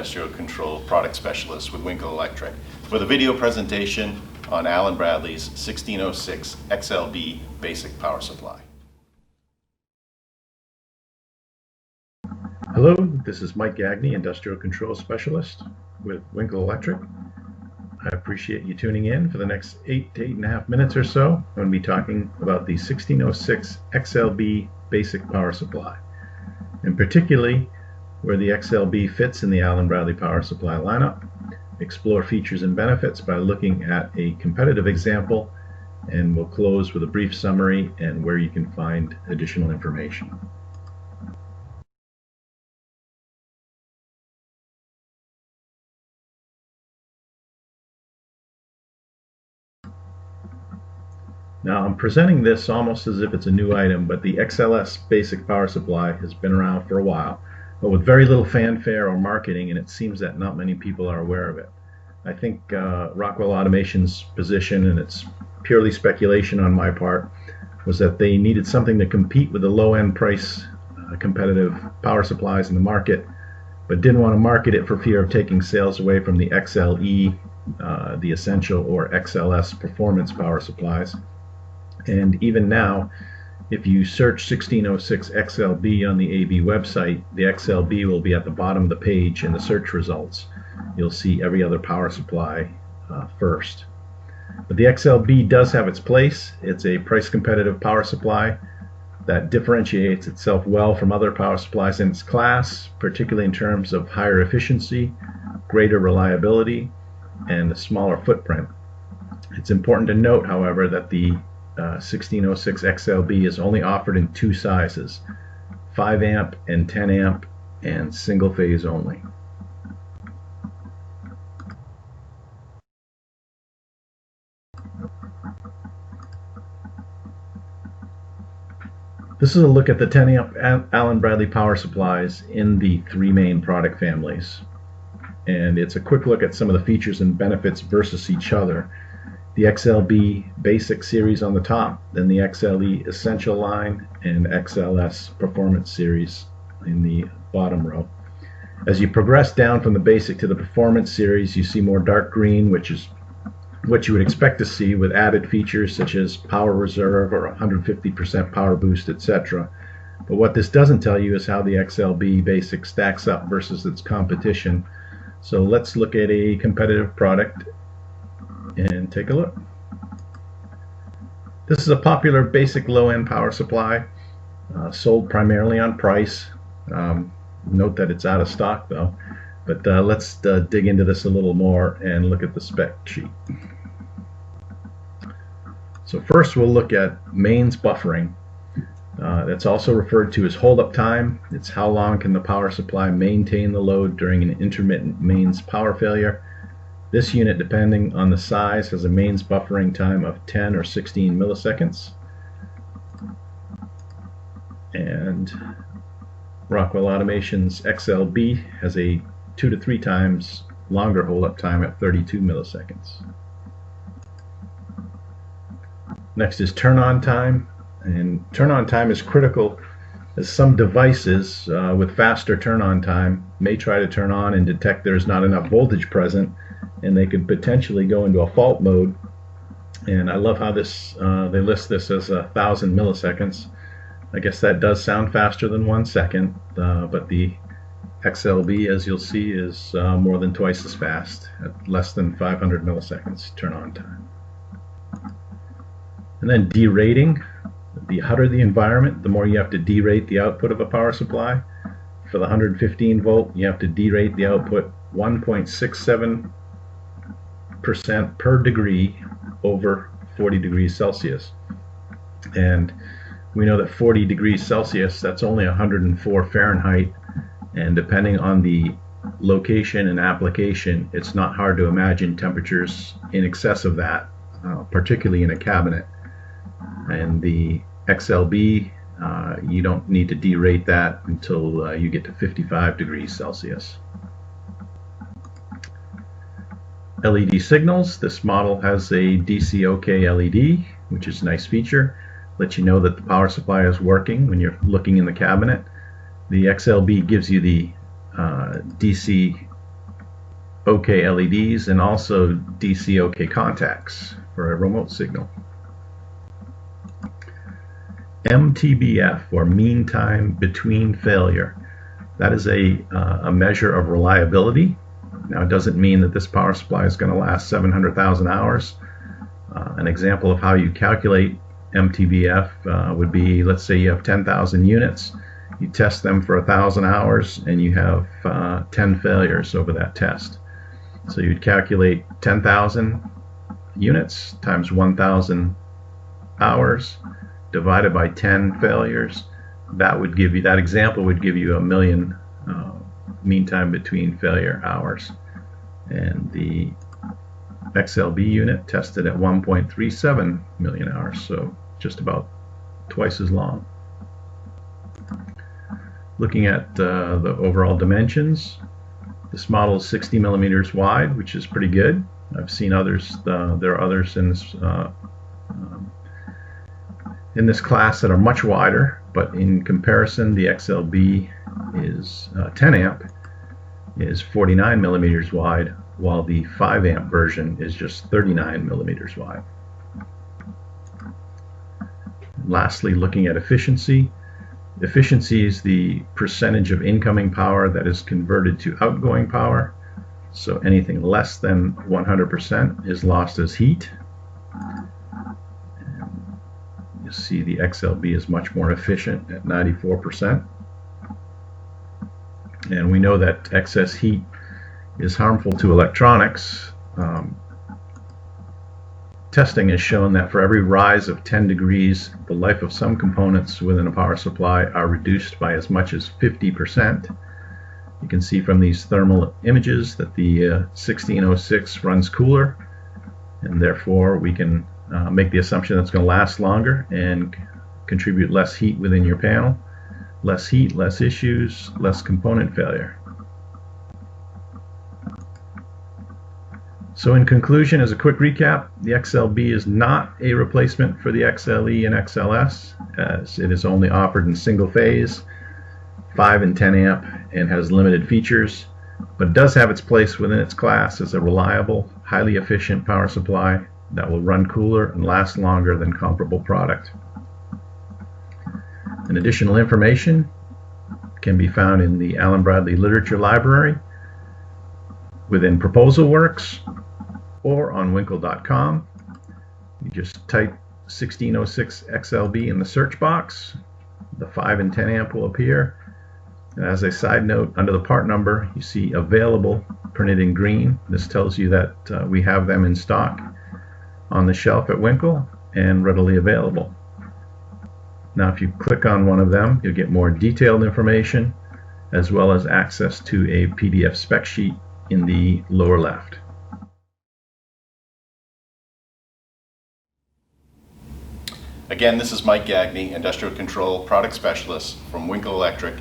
Industrial Control Product Specialist with Winkle Electric with a video presentation on Allen Bradley's 1606 XLB Basic Power Supply. Hello, this is Mike Gagne, Industrial Control Specialist with Winkle Electric. I appreciate you tuning in for the next 8 to 8.5 minutes or so. I'm going to be talking about the 1606 XLB Basic Power Supply, and particularly where the XLB fits in the Allen Bradley Power Supply lineup, explore features and benefits by looking at a competitive example, and we'll close with a brief summary and where you can find additional information. Now I'm presenting this almost as if it's a new item, but the XLS Basic Power Supply has been around for a while, but with very little fanfare or marketing, and it seems that not many people are aware of it. I think Rockwell Automation's position, and it's purely speculation on my part, was that they needed something to compete with the low-end price competitive power supplies in the market, but didn't want to market it for fear of taking sales away from the XLE, the Essential, or XLS performance power supplies. And even now, if you search 1606 XLB on the AB website, the XLB will be at the bottom of the page in the search results. You'll see every other power supply first. But the XLB does have its place. It's a price competitive power supply that differentiates itself well from other power supplies in its class, particularly in terms of higher efficiency, greater reliability, and a smaller footprint. It's important to note, however, that the 1606 XLB is only offered in two sizes, 5 amp and 10 amp, and single phase only. This is a look at the 10 amp Allen Bradley power supplies in the three main product families, and it's a quick look at some of the features and benefits versus each other. The XLB Basic series on the top, then the XLE Essential line, and XLS Performance series in the bottom row. As you progress down from the Basic to the Performance series, you see more dark green, which is what you would expect to see, with added features such as power reserve or 150% power boost, etc. But what this doesn't tell you is how the XLB Basic stacks up versus its competition. So let's look at a competitive product and take a look. This is a popular basic low-end power supply, sold primarily on price. Note that it's out of stock though, but let's dig into this a little more and look at the spec sheet. So first we'll look at mains buffering. That's also referred to as hold-up time. It's how long can the power supply maintain the load during an intermittent mains power failure. This unit, depending on the size, has a mains buffering time of 10 or 16 milliseconds. And Rockwell Automation's XLB has a 2 to 3 times longer hold-up time at 32 milliseconds. Next is turn-on time, and turn-on time is critical as some devices with faster turn-on time may try to turn on and detect there's not enough voltage present, and they could potentially go into a fault mode. And I love how this they list this as 1,000 milliseconds. I guess that does sound faster than 1 second, but the XLB, as you'll see, is more than twice as fast at less than 500 milliseconds turn on time. And then derating. The hotter the environment, the more you have to derate the output of a power supply. For the 115 volt, you have to derate the output 1.67% per degree over 40 degrees Celsius. And we know that 40 degrees Celsius, that's only 104 Fahrenheit, and depending on the location and application, it's not hard to imagine temperatures in excess of that, particularly in a cabinet. And the XLB, you don't need to derate that until you get to 55 degrees Celsius. LED signals. This model has a DC OK LED, which is a nice feature. Lets you know that the power supply is working when you're looking in the cabinet. The XLB gives you the DC OK LEDs and also DC OK contacts for a remote signal. MTBF, or mean time between failure. That is a measure of reliability. Now, it doesn't mean that this power supply is going to last 700,000 hours. An example of how you calculate MTBF would be, let's say you have 10,000 units, you test them for 1,000 hours, and you have 10 failures over that test. So you'd calculate 10,000 units times 1,000 hours divided by 10 failures. That would give you, that example would give you 1 million mean time between failure hours. And the XLB unit tested at 1.37 million hours, so just about twice as long. Looking at the overall dimensions, this model is 60 millimeters wide, which is pretty good. I've seen others, there are others in this class that are much wider, but in comparison, the XLB is 10 amp is 49 millimeters wide, while the 5 amp version is just 39 millimeters wide. Lastly, looking at efficiency. Efficiency is the percentage of incoming power that is converted to outgoing power. So anything less than 100% is lost as heat. And you see the XLB is much more efficient at 94%. And we know that excess heat is harmful to electronics. Testing has shown that for every rise of 10 degrees, the life of some components within a power supply are reduced by as much as 50%. You can see from these thermal images that the 1606 runs cooler, and therefore we can make the assumption that it's going to last longer and contribute less heat within your panel. Less heat, less issues, less component failure. So in conclusion, as a quick recap, the XLB is not a replacement for the XLE and XLS, as it is only offered in single phase, 5 and 10 amp, and has limited features, but it does have its place within its class as a reliable, highly efficient power supply that will run cooler and last longer than comparable product. And additional information can be found in the Allen Bradley Literature Library, within Proposal Works, or on Winkle.com. You just type 1606 XLB in the search box. The 5 and 10 amp will appear. And as a side note, under the part number, you see available printed in green. This tells you that we have them in stock on the shelf at Winkle and readily available. Now, if you click on one of them, you'll get more detailed information as well as access to a PDF spec sheet in the lower left. Again, this is Mike Gagne, Industrial Control Product Specialist from Winkle Electric.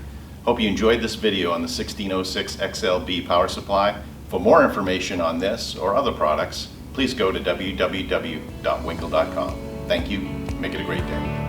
Hope you enjoyed this video on the 1606 XLB Power Supply. For more information on this or other products, please go to www.winkle.com. Thank you. Make it a great day.